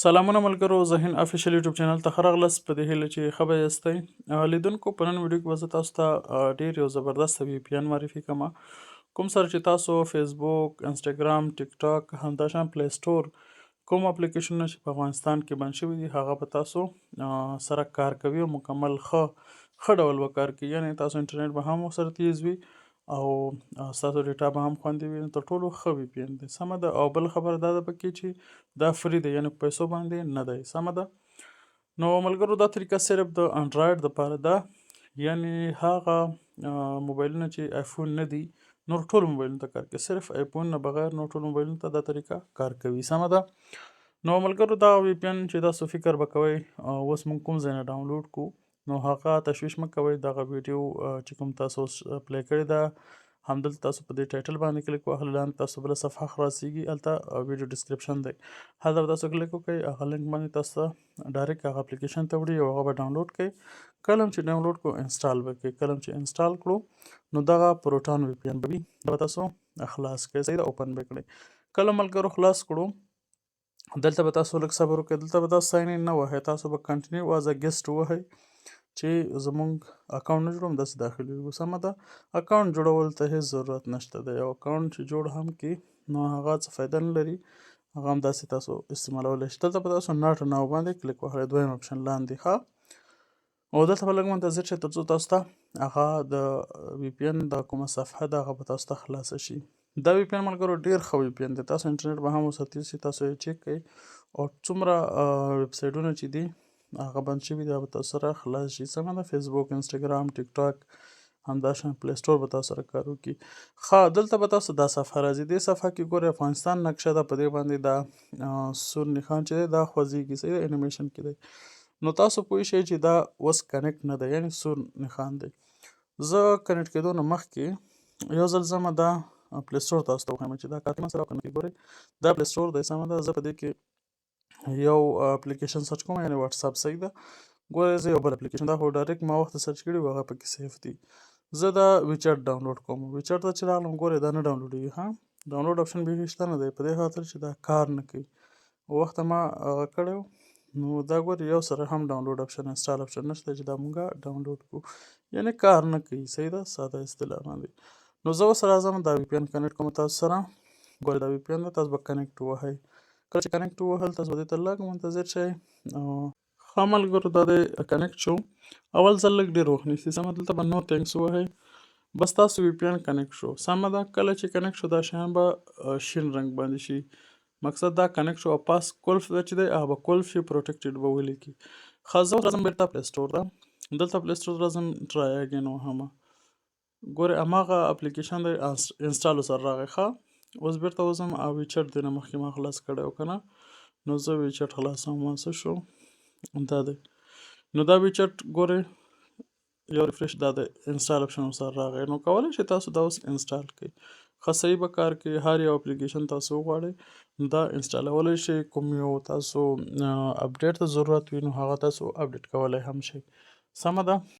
سلامونه ملګرو، زهین افیشل یوټیوب چینل ته ښه راغلاست. په دې هیله چې ښه به یاستئ. لیدونکو، په نن ویډیو کې به زه تاسو ته ډېر یو زبردست وی پی ان معرفي کوم، کوم سره چې تاسو فیسبوک، انسټاګرام، ټیک ټاک، همداشان پلی سټور کوم اپلیکیشنونه چې په افغانستان کې بند شوي دي هغه به تاسو سره کار کوي او مکمل ښه ډول به کار کوي. یعنې تاسو انټرنیټ به هم ورسره تیز وي او ستاسو ډیټا به هم خوندي وي. تر ټولو ښه وی پی ان دی، سمه ده. او بل خبره دا ده پکې چې دا فری دی، یعنې په پیسو باندې نه دی، سمه ده. نو ملګرو، دا طریقه صرف د انډرایډ دپاره ده، یعنې هغه موبایلونه چې آیفون نه دي نور ټول موبایلونو ته کار کوي، صرف آیفون نه بغیر نور ټول موبایلونو ته دا طریقه کار کوي، سمه ده. نو ملګرو، دا وی پی ان چې تاسو فکر به کوئ اوس موږ کوم ځای نه ډاونلوډ کړو، نو هغه تشویش مه کوئ. دغه ویډیو چې کوم تاسو اوس پلی کړې ده، همدلته تاسو په دې ټایټل باندې کلیک وهلو، لاندې تاسو بله صفحه خلاصیږي، هلته ویډیو ډسکرپشن دی، هلته به تاسو کلیک وکړئ، هغه لینک باندې تاسو ته ډایرکټ هغه اپلیکیشن ته وړي او هغه به ډاونلوډ کړئ. کله هم چې ډاونلوډ کړو انسټال به کړئ، کله هم چې انسټال کړو نو دغه پروټان وی پی ان به وي، دا به تاسو خلاص کړئ، صحیح ده، اوپن به کړئ. کله ملګرو خلاص کړو، دلته به تاسو لږ صبر وکړئ، دلته به تاسو ساین ان نه وهئ، تاسو به کنټینیو ایز ا ګیسټ ووهئ چې زمونږ اکاونټ نه جوړوم داسې داخلېږو، سمه ده. اکاونټ جوړولو ته هېڅ ضرورت نشته دی. یو اکاونټ چې جوړ هم کړي نو هغه څه فایده نه لري، هغه همداسې تاسو استعمالولی شئ. دلته به تاسو ناټ ناو باندې کلیک وهئ، دویم اپشن لاندې ښه، او دلته به لږ منتظر شئ تر څو تاسو ته هغه د وی پی ان د کومه صفحه ده هغه به تاسو ته خلاصه شي. دا وی پی ان ملګرو ډېر ښه وی پی ان دی، تاسو انټرنیټ به هم ورسره تېز شي، تاسو یې چیک کړئ او څومره ویب سایټونه چې دي هغه بند شوي دي هغه به تاسو سره خلاص شي، سمه ده. فیسبوک، انسټاګرام، ټیک ټاک، همداشان پلی سټور به تاسو سره کار وکړي. دلته به تاسو دا صفحه راځي، دې صفحه کې ګورئ افغانستان نقشه ده، په دې باندې دا سور نښان چې دی دا خوځېږي، صحیح ده، انیمیشن کې دی. نو تاسو پوه شئ چې دا اوس کنیکټ نه دی، یعنې سور نښان دی. زه کنیکټ کېدو نه مخکې یو ځل ځمه دا پلی سټور تاسو ته وښیم چې دا کار کوي سره او که نه کوي. ګورئ دا پلی سټور دی، سمه ده. زه په دې کې یو اپلیکیشن سرچ کوم، یعنې وټساپ، صحیح ده. ګورئ زه یو بل اپلیکیشن، دا خو ډایرکټ ما وخته سرچ کړي و هغه پکې سیف دي. زه دا ویچټ ډاونلوډ کوم، ویچټ ته چې راغلم ګورئ دا نه ډاونلوډېږي، ها، ډاونلوډ اپشن بیخي شته نه دی، په دې خاطر چې دا کار نه کوي. وخته ما هغه کړی و، نو دا ګورئ یو سره هم ډاونلوډ اپشن، انسټال اپشن نشته چې دا مونږه ډاونلوډ کړو، یعنې کار نه کوي، صحیح ده، ساده اصطلاح باندې. نو زه اوس راځم دا وی پی ان کنیکټ کوم تاسو سره. ګورئ دا وی پی ان ده، تاسو به کنیکټ ووهئ. کله چې کنیکټ ووهل تاسو به دې ته لږ منتظر شئ. ښه ملګرو، دا دی کنیکټ شو، اول ځل لږ ډېر وخت نیسي، سمه. دلته به نو تینکس ووهئ، بس تاسو وی پی ان کنیکټ شو، سمه ده. کله چې کنیکټ شو دا شیان به شین رنګ باندې شي، مقصد دا کنیکټ شو او پاس کولف چې دی هغه به کولف شي، پروټیکټډ به ولیکي. ښه، زه اوس راځم بېرته پلی سټور ته، دلته پلی سټور راځم، ټرای اګین وهمه. ګورئ هماغه اپلیکیشن دی، انسټال ورسره راغی. ښه، اوس بېرته وځم او ویچټ دی نه مخکې ما خلاص کړی و که نه، نو زه ویچټ خلاصوم. څه شو دا دی، نو دا ویچټ ګورئ یو ریفریش، دا د انسټال اپشن ورسره راغی، نو کولی شئ تاسو دا اوس انسټال کړئ. ښه، صحیح به کار کوي. هر یو اپلیکیشن تاسو وغواړئ دا انسټالولی شئ، کوم یو تاسو اپډیټ ته ضرورت وي نو هغه تاسو اپډیټ کولی هم شئ، سمه ده.